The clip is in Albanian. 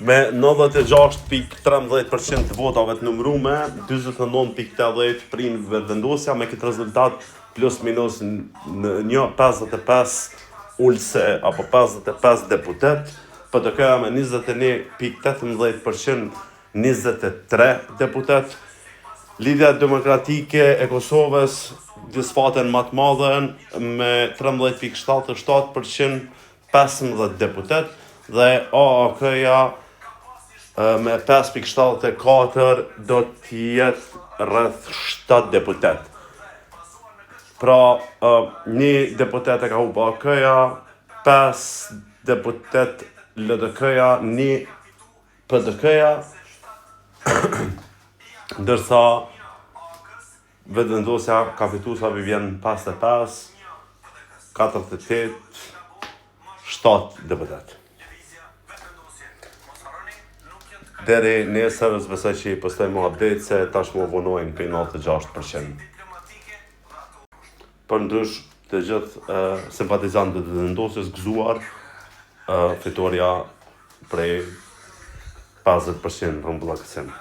Me 96.13% të votave të numërume, 49.80 prinë vendosja me këtë rezultat plus minus një 55 ulse apo 55 deputet, PDK-ja me 21.18% 23 deputet, Lidhja Demokratike e Kosovës disfaten më të madhen me 13.77% 15 deputet dhe AAK-ja me 5.74 do t'jetë rreth 7 deputet. Pra, një deputet e ka hupa AAK-ja, 5 deputet LDK-ja, një PDK-ja, ndërsa vetëvendosja ka fitu sa vjen 55, 48, 7 deputet. Deri nesër besoj që i postojmë update se tashmë vonojnë për 96%. Për ndrysh të gjithë simpatizantët e vendosjes gëzuar, fitoria prej 50% rrumbullakësim.